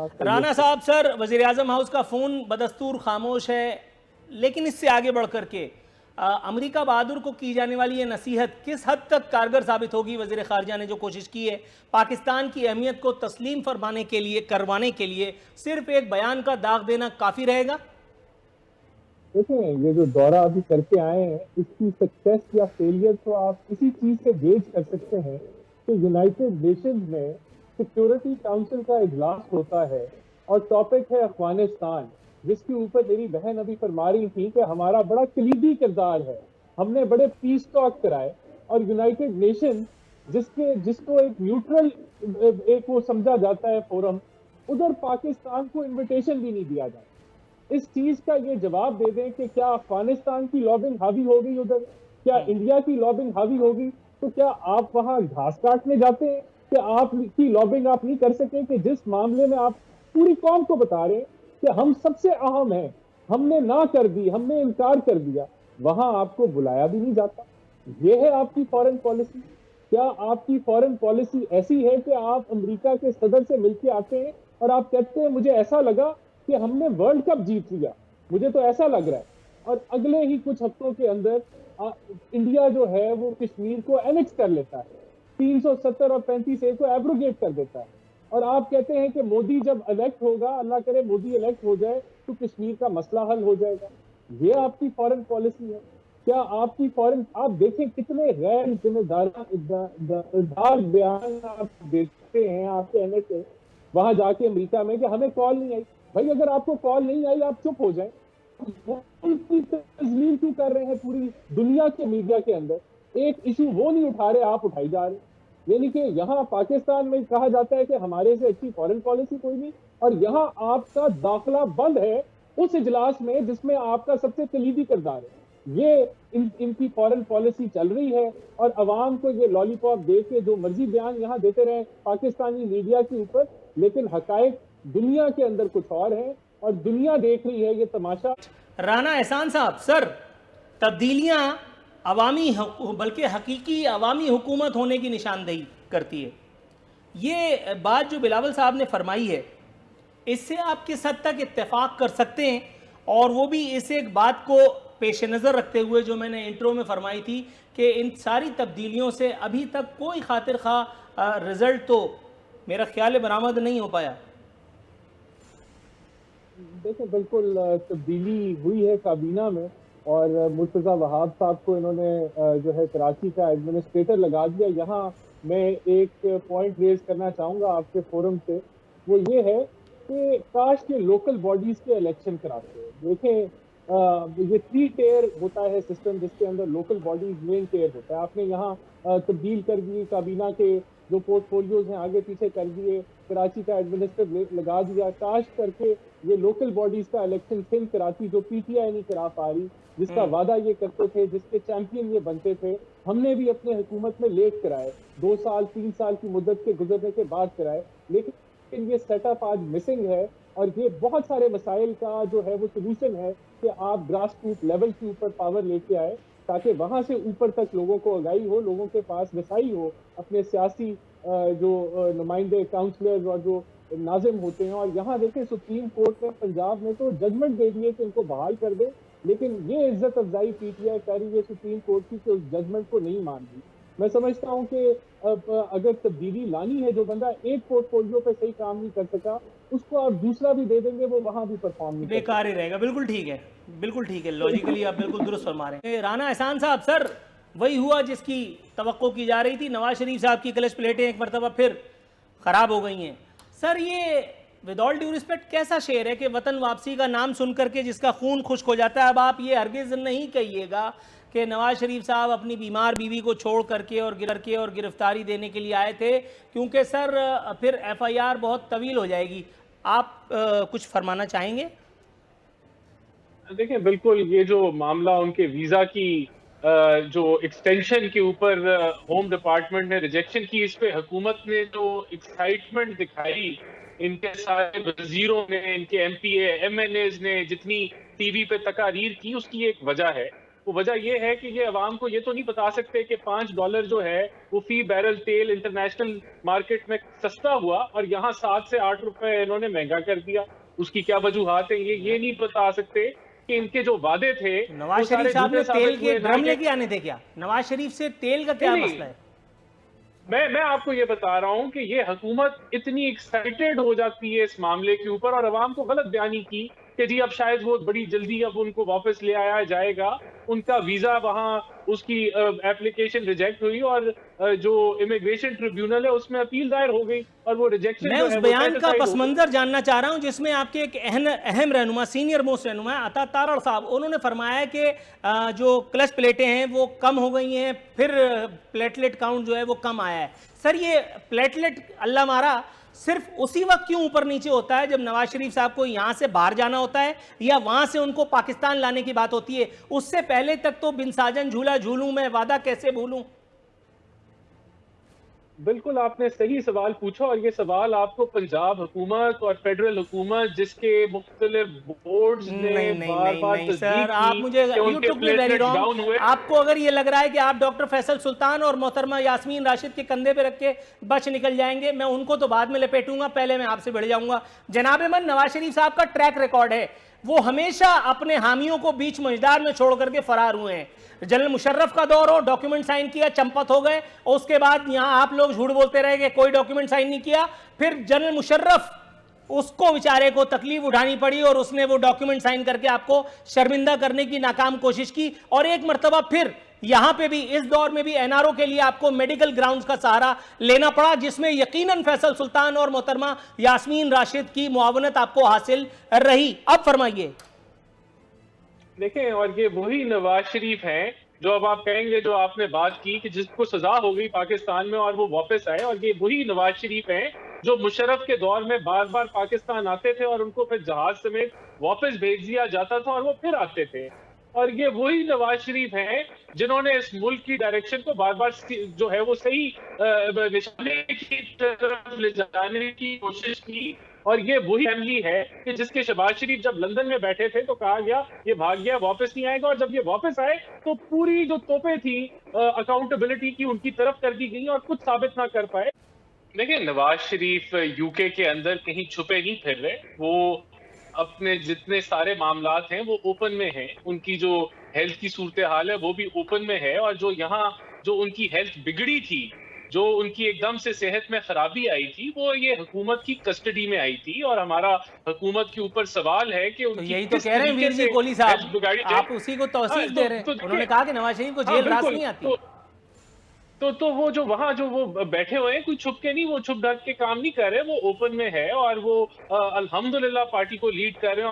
साथ राना साहब, सर वजीर आजम हाउस का फ़ोन बदस्तूर खामोश है, लेकिन इससे आगे बढ़ करके अमरीका बहादुर को की जाने वाली ये नसीहत किस हद तक कारगर साबित होगी? वजीर खारजा ने जो कोशिश की है पाकिस्तान की अहमियत को तस्लीम फरमाने के लिए, करवाने के लिए, सिर्फ एक बयान का दाग देना काफ़ी रहेगा? देखें, ये जो दौरा अभी करके आए हैं, इसकी सक्सेस या फेलियर तो आप इसी चीज से गेज कर सकते हैं कि यूनाइटेड नेशंस में सिक्योरिटी काउंसिल का इजलास होता है और टॉपिक है अफगानिस्तान, जिसके ऊपर मेरी बहन अभी फरमा रही थी कि हमारा बड़ा कलीदी किरदार है, हमने बड़े पीस टॉक कराए। और यूनाइटेड नेशन जिसको एक न्यूट्रल एक वो समझा जाता है फोरम, उधर पाकिस्तान को इनविटेशन भी नहीं दिया जाता। इस चीज का ये जवाब दे दें कि क्या अफगानिस्तान की लॉबिंग हावी होगी उधर, क्या इंडिया की लॉबिंग हावी होगी, तो क्या आप वहां घास काटने जाते हैं कि आपकी लॉबिंग आप नहीं कर सके कि जिस मामले में आप पूरी कौम को बता रहे हैं कि हम सबसे अहम हैं, हमने ना कर दी, हमने इनकार कर दिया, वहां आपको बुलाया भी नहीं जाता। ये है आपकी फॉरेन पॉलिसी। क्या आपकी फॉरेन पॉलिसी ऐसी है कि आप अमेरिका के सदर से मिलके आते हैं और आप कहते हैं मुझे ऐसा लगा कि हमने वर्ल्ड कप जीत लिया, मुझे तो ऐसा लग रहा है, और अगले ही कुछ हफ्तों के अंदर इंडिया जो है वो कश्मीर को एनेक्स कर लेता है, 370 और 35A को एब्रोगेट कर देता है, और आप कहते हैं कि मोदी जब इलेक्ट होगा, अल्लाह करे मोदी इलेक्ट हो जाए, तो कश्मीर का मसला हल हो जाएगा। ये आपकी फॉरेन पॉलिसी है। क्या आपकी फॉरेन, आप देखें कितने गैर जिम्मेदार बयान आप देते हैं, आप कहने से वहां जाके अमेरिका में कि हमें कॉल नहीं आई। भाई अगर आपको कॉल नहीं आई, आप चुप हो जाएं। उनकी तजलील क्यों कर रहे हैं पूरी दुनिया के मीडिया के अंदर? एक इशू वो नहीं उठा रहे, आप उठाई जा रहे। यानी कि यहाँ पाकिस्तान में कहा जाता है कि हमारे से अच्छी फॉरेन पॉलिसी कोई नहीं, और यहाँ आपका दाखिला बंद है उस इजलास में जिसमें आपका सबसे कलीदी किरदार है। ये इनकी फॉरेन पॉलिसी चल रही है, और अवाम को ये लॉलीपॉप दे के जो मर्जी बयान यहाँ देते रहे पाकिस्तानी मीडिया के ऊपर, लेकिन हकायक दुनिया के अंदर कुछ और है, और दुनिया देख रही है ये तमाशा। राना एहसान साहब, सर तब्दीलियां अवामी बल्कि हकीकी अवामी हुकूमत होने की निशानदेही करती है। ये बात जो बिलावल साहब ने फरमाई है, इससे आप किस हद तक इत्तेफाक कर सकते हैं? और वो भी इस एक बात को पेश नज़र रखते हुए जो मैंने इंट्रो में फरमाई थी कि इन सारी तब्दीलियों से अभी तक कोई खातिर खा रिजल्ट तो मेरा ख्याल है बरामद नहीं हो पाया। देखिए, बिल्कुल तब्दीली हुई है काबीना में, और मुर्तजा वहाब साहब को इन्होंने जो है कराची का एडमिनिस्ट्रेटर लगा दिया। यहाँ मैं एक पॉइंट रेज करना चाहूंगा आपके फोरम से, वो ये है कि काश के लोकल बॉडीज के इलेक्शन कराते हैं। देखें, ये 3 टेयर होता है सिस्टम, जिसके अंदर लोकल बॉडीज मेन टेयर होता है। आपने यहाँ तब्दील कर दी, काबीना के जो पोर्टफोलियोज हैं आगे पीछे कर दिए, कराची का एडमिनिस्ट्रेटर लगा दिया। काश करके ये लोकल बॉडीज का इलेक्शन सिंध कराची, जो पीटीआई नहीं करा पा रही, जिसका वादा ये करते थे, जिसके चैंपियन ये बनते थे, हमने भी अपने हुकूमत में लेट कराए, 2 साल 3 साल की मुद्दत के गुजरने के बाद कराए, लेकिन ये सेटअप आज मिसिंग है। और ये बहुत सारे मसाइल का जो है वो सोल्यूशन है कि आप ग्रास रूट लेवल के ऊपर पावर लेके आए, ताकि वहां से ऊपर तक लोगों को आगाही हो, लोगों के पास रसाई हो अपने सियासी जो नुमाइंदे, काउंसलर्स और जो नाजिम होते हैं। और यहाँ देखें, सुप्रीम कोर्ट ने पंजाब में तो जजमेंट दे दिए कि इनको बहाल कर दे, लेकिन ये इज्जत अफजाई पीटीआई कर रही है सुप्रीम कोर्ट की कि उस जजमेंट को नहीं मान रही। मैं समझता हूँ कि अगर तब्दीली लानी है, जो बंदा एक पोर्टफोलियो पे सही काम नहीं कर सका, उसको आप दूसरा भी दे देंगे, वो वहां भी परफॉर्म नहीं बेकार ही रहेगा। बिल्कुल ठीक है, बिल्कुल ठीक है, लॉजिकली आप बिल्कुल दुरुस्त फरमा रहे हैं। राना एहसान साहब, सर वही हुआ जिसकी तवक्को की जा रही थी। नवाज शरीफ साहब की क्लच प्लेटें एक मरतबा फिर ख़राब हो गई हैं। सर ये विद ऑल ड्यू रिस्पेक्ट कैसा शेर है कि वतन वापसी का नाम सुन करके जिसका खून खुश्क हो जाता है। अब आप ये हरगिज़ नहीं कहिएगा कि नवाज शरीफ साहब अपनी बीमार बीवी को छोड़ करके और गिरफ्तारी देने के लिए आए थे, क्योंकि सर फिर एफआईआर बहुत तवील हो जाएगी। आप कुछ फरमाना चाहेंगे? देखिए, बिल्कुल ये जो मामला उनके वीजा की जो एक्सटेंशन के ऊपर होम डिपार्टमेंट ने रिजेक्शन की, इस पे हुकूमत ने जो एक्साइटमेंट दिखाई, इनके सारे वजीरों ने, इनके एमपीए एमएनएज ने जितनी टीवी पे तकारीर की, उसकी एक वजह है। वो वजह ये है कि ये अवाम को ये तो नहीं बता सकते कि $5 जो है वो फी बैरल तेल इंटरनेशनल मार्केट में सस्ता हुआ और यहाँ 7 से 8 रुपए इन्होंने महंगा कर दिया। उसकी क्या वजूहात है ये नहीं बता सकते कि इनके जो वादे थे नवाज शरीफ साहब ने तेल के ड्रम लेके आने थे क्या? नवाज शरीफ से तेल का क्या मसला है? मैं आपको ये बता रहा हूं कि ये हुकूमत इतनी एक्साइटेड हो जाती है इस मामले के ऊपर और अवाम को गलत बयानी की कि जी अब शायद वो बड़ी जल्दी अब उनको वापस ले आया जाएगा। उनका वीजा वहां उसकी एप्लीकेशन रिजेक्ट हुई और जो इमिग्रेशन ट्रिब्यूनल है उसमें अपील दायर हो गई और वो रिजेक्शन। मैं उस बयान का पस मंजर जानना चाह रहा हूं जिसमें आपके एक अहम रहनुमा, सीनियर मोस्ट रहनुमा अता तारड़ साहब, उन्होंने फरमाया कि जो क्लच प्लेटें हैं वो कम हो गई हैं, फिर प्लेटलेट काउंट जो है वो कम आया है। सर ये प्लेटलेट अल्लाह मारा सिर्फ उसी वक्त क्यों ऊपर नीचे होता है जब नवाज शरीफ साहब को यहां से बाहर जाना होता है या वहां से उनको पाकिस्तान लाने की बात होती है? उससे पहले तक तो बिन साजन झूला झूलूं मैं वादा कैसे भूलूं। बिल्कुल आपने सही सवाल पूछा और ये सवाल आपको पंजाब हुकूमत और फेडरल हुकूमत जिसके मुख्तलिफ बोर्ड्स ने बार-बार सर आप मुझे आपको अगर ये लग रहा है कि आप डॉक्टर फैसल सुल्तान और मोहतरमा यास्मीन राशिद के कंधे पे रख के बच निकल जाएंगे, मैं उनको तो बाद में लपेटूंगा, पहले मैं आपसे बढ़ जाऊंगा। जनाब मन, नवाज शरीफ साहब का ट्रैक रिकॉर्ड है, वो हमेशा अपने हामियों को बीच मझदार में छोड़ करके फरार हुए हैं। जनरल मुशर्रफ का दौर हो, डॉक्यूमेंट साइन किया, चंपत हो गए, और उसके बाद यहां आप लोग झूठ बोलते रहे कि कोई डॉक्यूमेंट साइन नहीं किया। फिर जनरल मुशर्रफ उसको बेचारे को तकलीफ उठानी पड़ी और उसने वो डॉक्यूमेंट साइन करके आपको शर्मिंदा करने की नाकाम कोशिश की, और एक मर्तबा फिर यहां पे भी इस दौर में भी एनआरओ के लिए आपको मेडिकल ग्राउंड्स का सहारा लेना पड़ा, जिसमें यकीनन फैसल सुल्तान और मोहतरमा यास्मीन राशिद की मुआवनत आपको हासिल रही। अब फरमाइए। देखें, और ये वही नवाज शरीफ हैं जो अब आप कहेंगे, जो आपने बात की कि जिसको सजा हो गई पाकिस्तान में और वो वापस आए, और ये वही नवाज शरीफ हैं जो मुशर्रफ के दौर में बार बार पाकिस्तान आते थे और उनको फिर जहाज समेत वापस भेज दिया जाता था और वो फिर आते थे। और ये वही नवाज शरीफ हैं जिन्होंने इस मुल्क की डायरेक्शन को बार बार जो है वो सही निशाने की तरफ ले जाने की कोशिश की। और ये वही फैमिली है कि जिसके शहबाज शरीफ जब लंदन में बैठे थे तो कहा गया ये भाग गया, वापस नहीं आएगा, और जब ये वापस आए तो पूरी जो तोपें थी अकाउंटेबिलिटी की उनकी तरफ कर दी गई और कुछ साबित ना कर पाए। देखिए, नवाज शरीफ यूके के अंदर कहीं छुपे नहीं फिर रहे, वो अपने जितने सारे मामलात हैं वो ओपन में हैं। उनकी जो हेल्थ की सूरत हाल है वो भी ओपन में है, और जो यहाँ जो उनकी हेल्थ बिगड़ी थी, जो उनकी एकदम से सेहत में खराबी आई थी, वो ये हुकूमत की कस्टडी में आई थी। और हमारा हुकूमत के ऊपर सवाल है कि तो यही तो कह रहे हैं वीर जी कोहली साहब, आप उसी को तौसीफ दे रहे हैं। उन्होंने कहा कि नवाज शरीफ को जेल रास नहीं आती। तो वो जो वहां जो वो बैठे हुए हैं, कोई छुप के नहीं, वो छुप ढक के काम नहीं कर रहे, वो ओपन में है और वो अल्हम्दुलिल्लाह पार्टी को लीड कर रहे हैं।